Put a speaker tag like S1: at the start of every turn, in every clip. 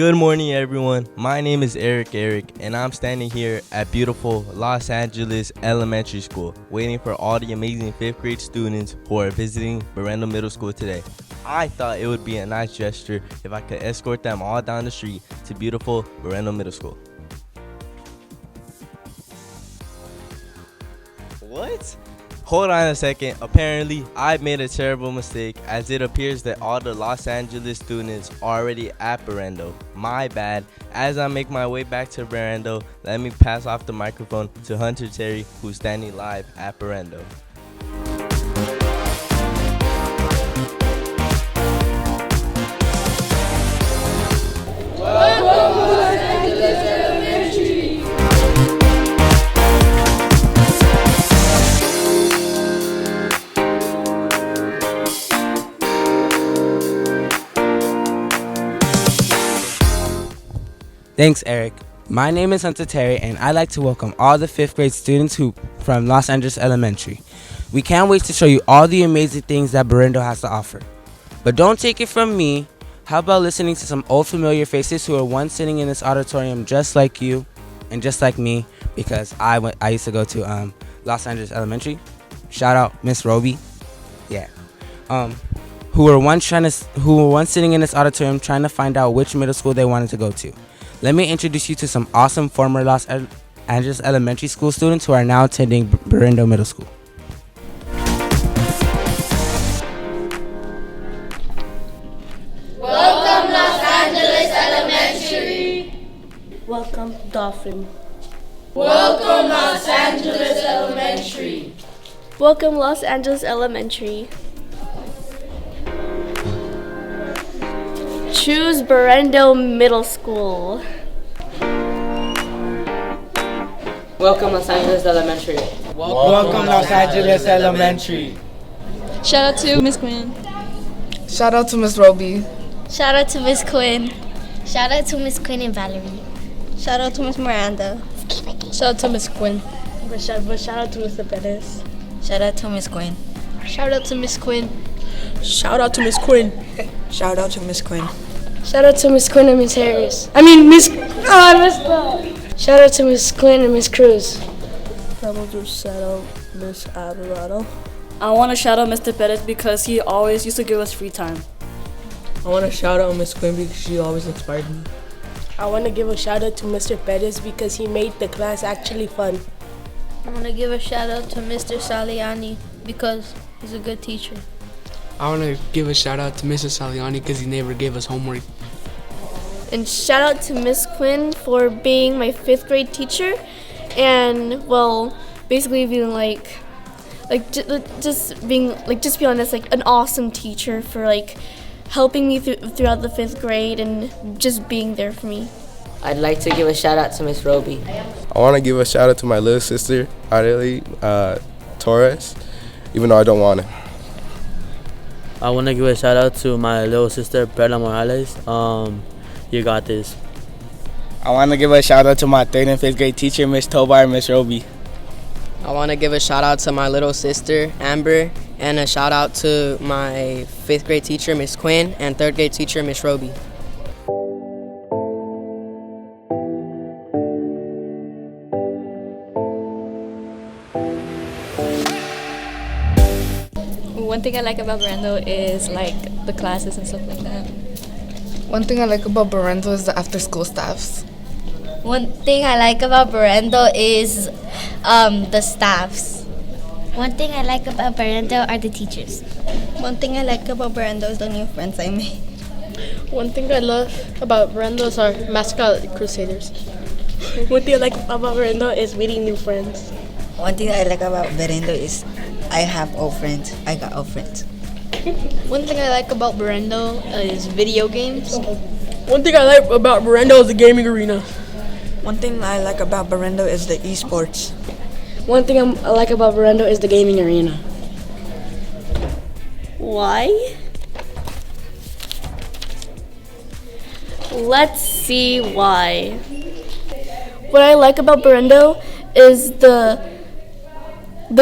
S1: Good morning, everyone. My name is Eric, and I'm standing here at beautiful Los Angeles Elementary School, waiting for all the amazing 5th grade students who are visiting Berendo Middle School today. I thought it would be a nice gesture if I could escort them all down the street to beautiful Berendo Middle School. What? Hold on a second. Apparently, I made a terrible mistake, as it appears that all the Los Angeles students are already at Berendo. My bad. As I make my way back to Berendo, let me pass off the microphone to Hunter Terry, who's standing live at Berendo.
S2: Thanks, Eric. My name is Hunter Terry, and I'd like to welcome all the 5th grade students from Los Angeles Elementary. We can't wait to show you all the amazing things that Berendo has to offer. But don't take it from me. How about listening to some old familiar faces who were once sitting in this auditorium just like you and just like me, because I used to go to Los Angeles Elementary. Shout out Miss Roby. Yeah. Who were once sitting in this auditorium trying to find out which middle school they wanted to go to. Let me introduce you to some awesome former Los Angeles Elementary School students who are now attending Berendo Middle School.
S3: Welcome, Los Angeles Elementary.
S4: Welcome, Dolphin.
S3: Welcome, Los Angeles Elementary.
S4: Welcome, Los Angeles Elementary. Choose Berendo Middle School.
S5: Welcome, Los Angeles Elementary.
S6: Welcome, Los Angeles Elementary.
S7: Shout out to Miss Quinn.
S8: Shout out to Miss Roby.
S9: Shout out to Miss Quinn. Shout out to Miss Quinn and Valerie.
S7: Shout out to Miss Miranda.
S4: Shout out to Miss Quinn. Shout out to Mr. Perez.
S9: Shout out to Miss Quinn.
S4: Shout out to Miss Quinn.
S8: Shout out to Miss Quinn.
S5: Shout out to Miss Quinn.
S4: Shout out to Miss Quinn and Miss Harris. I messed up. Shout out to Miss Quinn and Miss Cruz.
S8: I want to shout out Miss Alvarado.
S7: I want to shout out Mr. Pettis because he always used to give us free time.
S5: I want to shout out Miss Quinn because she always inspired me.
S4: I want to give a shout out to Mr. Perez because he made the class actually fun.
S9: I want to give a shout out to Mr. Saliani because he's a good teacher.
S10: I want to give a shout out to Mr. Saliani because he never gave us homework.
S4: And shout out to Miss Quinn for being my 5th grade teacher, and basically being just be honest, an awesome teacher for helping me throughout the 5th grade and just being there for me.
S5: I'd like to give a shout out to Miss Roby.
S11: I want to give a shout out to my little sister, Articulation, Torres, even though I don't want to.
S12: I want to give a shout out to my little sister, Perla Morales. You got this.
S6: I want to give a shout out to my 3rd and 5th grade teacher, Miss Tobar and Miss Roby.
S5: I want to give a shout out to my little sister, Amber, and a shout out to my 5th grade teacher, Miss Quinn, and 3rd grade teacher, Miss Roby.
S7: One thing I like about Berendo is the classes and stuff like that.
S8: One thing I like about Berendo is the after-school staffs.
S9: One thing I like about Berendo is the staffs. One thing I like about Berendo are the teachers.
S7: One thing I like about Berendo is the new friends I made.
S4: One thing I love about Berendo is our mascot Crusaders. One thing I like about Berendo is meeting new friends.
S5: One thing I like about Berendo is I have old friends. I got old friends.
S7: One thing I like about Berendo is video games.
S4: One thing I like about Berendo is the gaming arena.
S5: One thing I like about Berendo is the esports.
S4: One thing I like about Berendo is the gaming arena.
S7: Why?
S4: Let's see why. What I like about Berendo is the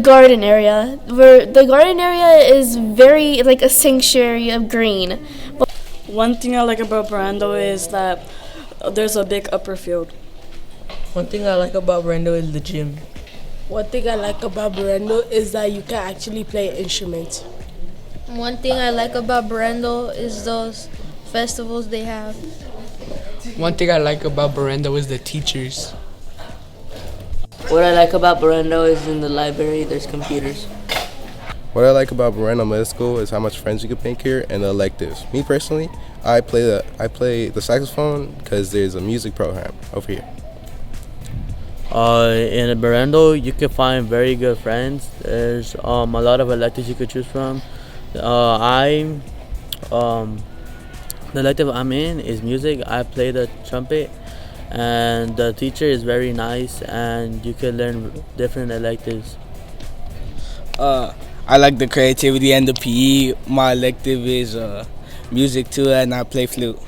S4: garden area, where the garden area is very like a sanctuary of green.
S7: One thing I like about Berendo is that
S13: there's a big upper field.
S5: One thing I like about Brendo is the gym.
S14: One thing I like about Brendo is that you can actually play instruments.
S15: One thing I like about Brendo is those festivals they have.
S10: One thing I like about Berendo is the teachers.
S16: What I like about Berendo is in the library there's computers.
S11: What I like about Berendo Middle School is how much friends you can make here and the electives. Me personally, I play the saxophone because there's a music program over here.
S12: In Berendo, you can find very good friends. There's a lot of electives you could choose from. The elective I'm in is music. I play the trumpet, and the teacher is very nice, and you can learn different electives.
S6: I like the creativity and the PE. My elective is music too, and I play flute.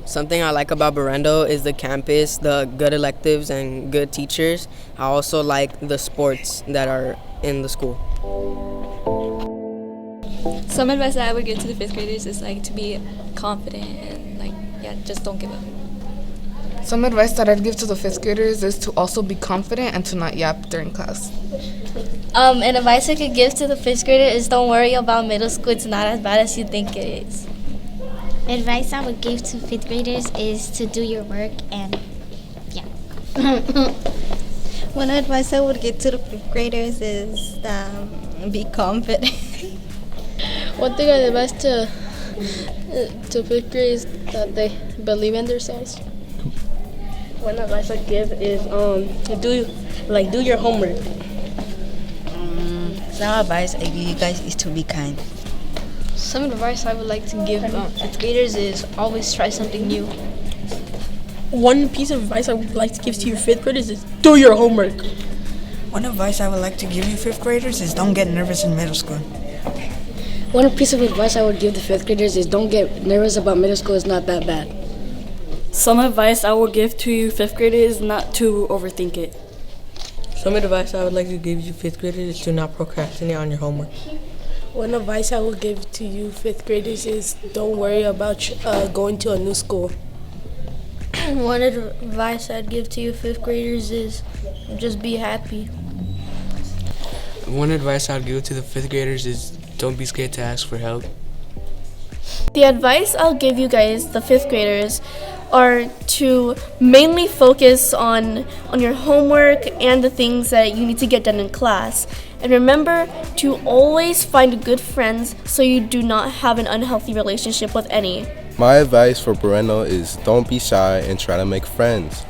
S5: Something I like about Berendo is the campus, the good electives, and good teachers. I also like the sports that are in the school.
S7: Some advice that I would give to the 5th graders is like to be confident and just don't give up.
S8: Some advice that I'd give to the 5th graders is to also be confident and to not yap during class.
S9: An advice I could give to the 5th grader is don't worry about middle school. It's not as bad as you think it is. Advice I would give to 5th graders is to do your work and
S17: One advice I would give to the 5th graders is be confident.
S4: One thing I advise to 5th grade is that they believe in themselves.
S13: One advice I give is do your homework.
S17: Some advice I give you guys is to be kind.
S15: Some advice I would like to give 5th graders is always try something new.
S13: One piece of advice I would like to give to your 5th graders is do your homework.
S17: One advice I would like to give you 5th graders is don't get nervous in middle school.
S13: One piece of advice I would give the 5th graders is don't get nervous about middle school. It's not that bad. Some advice I would give to you 5th graders is not to overthink it.
S5: Some advice I would like to give you 5th graders is to not procrastinate on your homework.
S14: One advice I would give to you 5th graders is don't worry about going to a new school.
S15: One advice I'd give to you 5th graders is just be happy.
S10: One advice I'd give to the 5th graders is don't be scared to ask for help.
S4: The advice I'll give you guys, the 5th graders, are to mainly focus on your homework and the things that you need to get done in class. And remember to always find good friends so you do not have an unhealthy relationship with any.
S11: My advice for Berendo is don't be shy and try to make friends.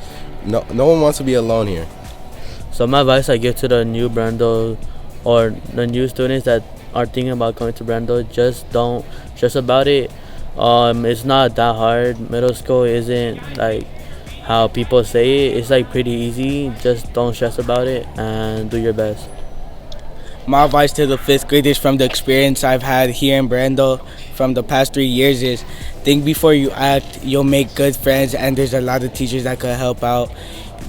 S11: No one wants to be alone here.
S12: So my advice I give to the new Berendo or the new students that are thinking about coming to Berendo, just don't stress about it. It's not that hard. Middle school isn't like how people say it. It's like pretty easy. Just don't stress about it and do your best.
S6: My advice to the 5th graders from the experience I've had here in Brando from the past 3 years is think before you act. You'll make good friends, and there's a lot of teachers that could help out.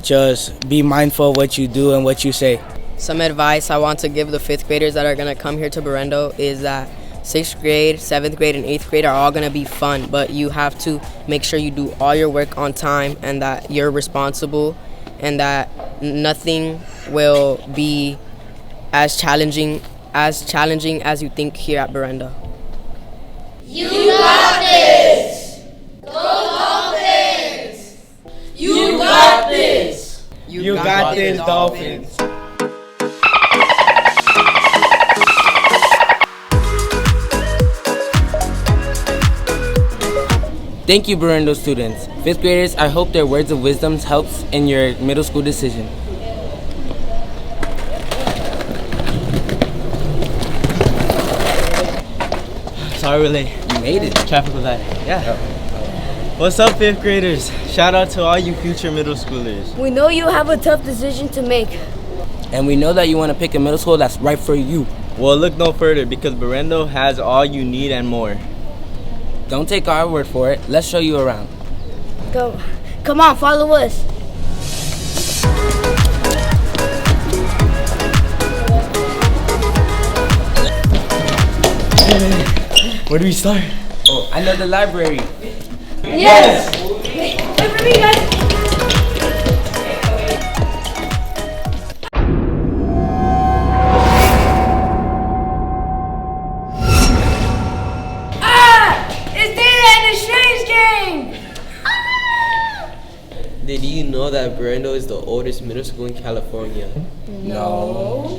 S6: Just be mindful of what you do and what you say.
S5: Some advice I want to give the 5th graders that are going to come here to Berendo is that 6th grade, 7th grade, and 8th grade are all going to be fun, but you have to make sure you do all your work on time and that you're responsible and that nothing will be as challenging as you think here at Berendo.
S3: You got this! Go Dolphins! You got this!
S6: You got this, Dolphins!
S2: Thank you, Berendo students. 5th graders, I hope their words of wisdom helps in your middle school decision.
S1: Sorry we're late.
S2: You made it.
S1: Traffic was bad. Yeah. What's up, 5th graders? Shout out to all you future middle schoolers.
S13: We know you have a tough decision to make.
S2: And we know that you want to pick a middle school that's right for you.
S1: Well, look no further because Berendo has all you need and more.
S2: Don't take our word for it. Let's show you around.
S13: Go. Come on, follow us.
S1: Where do we start?
S2: Oh, I know the library.
S3: Yes! for you guys. It's Data and the Strange Gang!
S18: Did you know that Brando is the oldest middle school in California?
S3: No.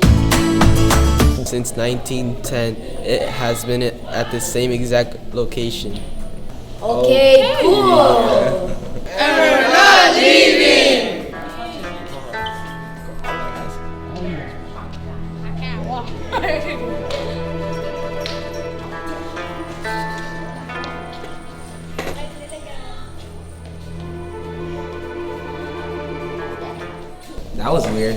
S18: Since 1910, it has been at the same exact location.
S3: Okay, cool. And we're not leaving!
S2: That was weird.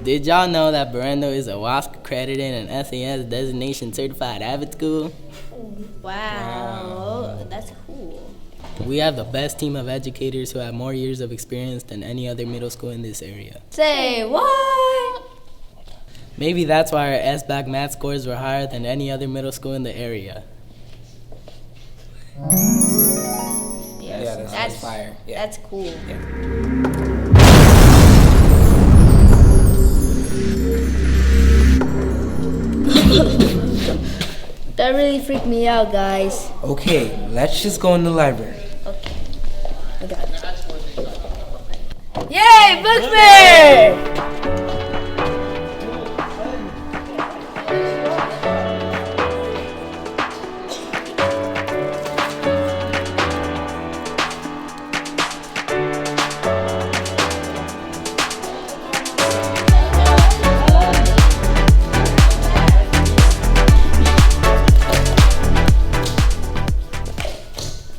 S19: Did y'all know that Brando is a WASC accredited and SAS designation certified Avid school?
S3: Wow, that's cool.
S19: We have the best team of educators who have more years of experience than any other middle school in this area.
S3: Say what?
S19: Maybe that's why our SBAC math scores were higher than any other middle school in the area.
S2: Yes, that's fire. Yeah.
S3: That's cool. That really freaked me out, guys.
S2: Okay, let's just go in the library.
S3: Okay. I got it. Yay, book fair!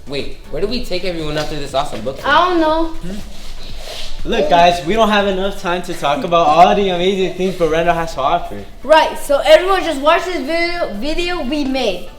S2: Wait, where do we take everyone after this awesome book fair?
S3: I don't know.
S1: Look, guys, we don't have enough time to talk about all the amazing things Brando has to offer.
S3: Right, so everyone just watch this video we made.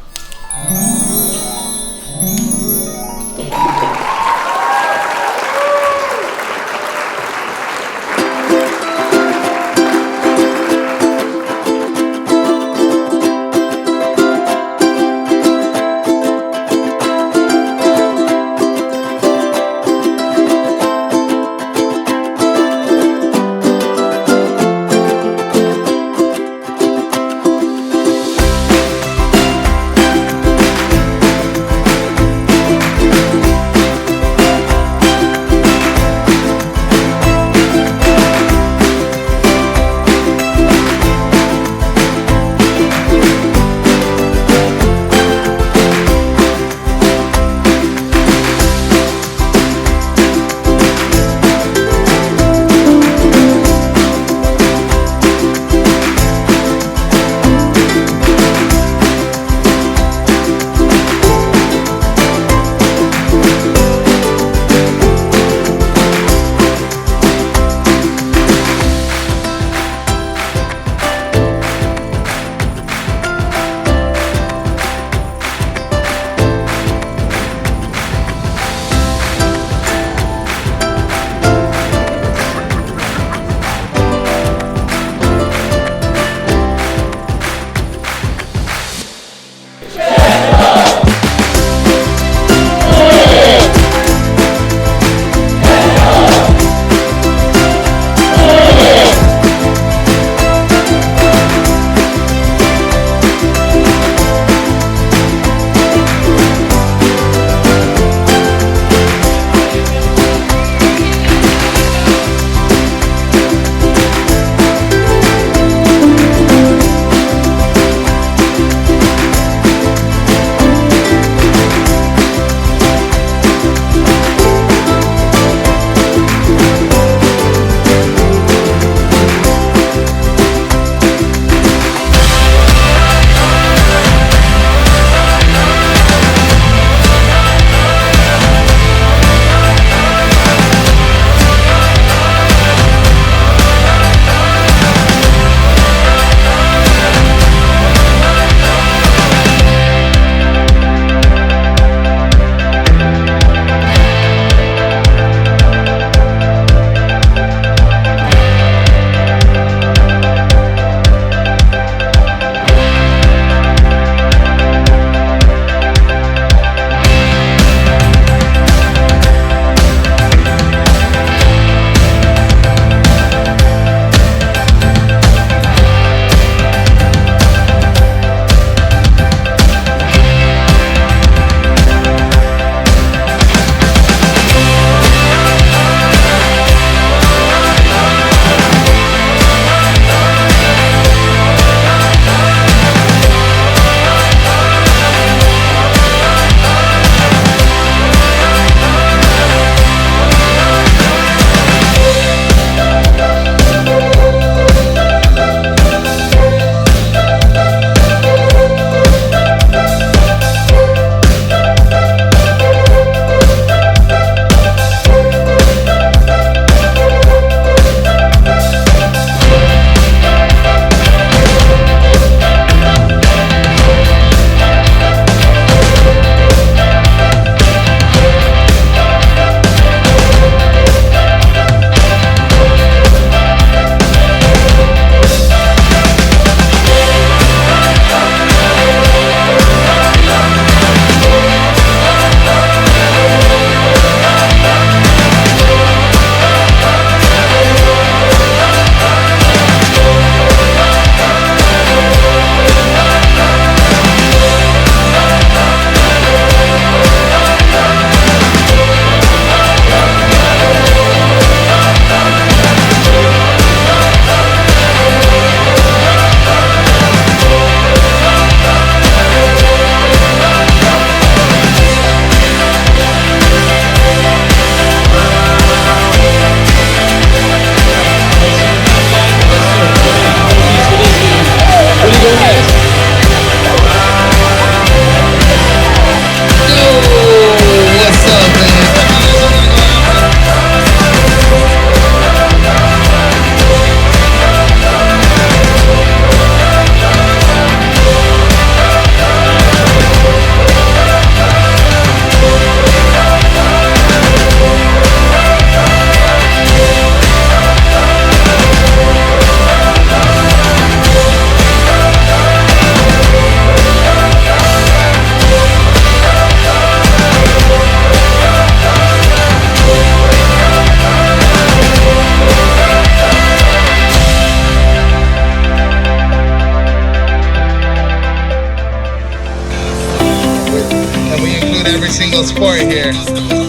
S20: little sport here.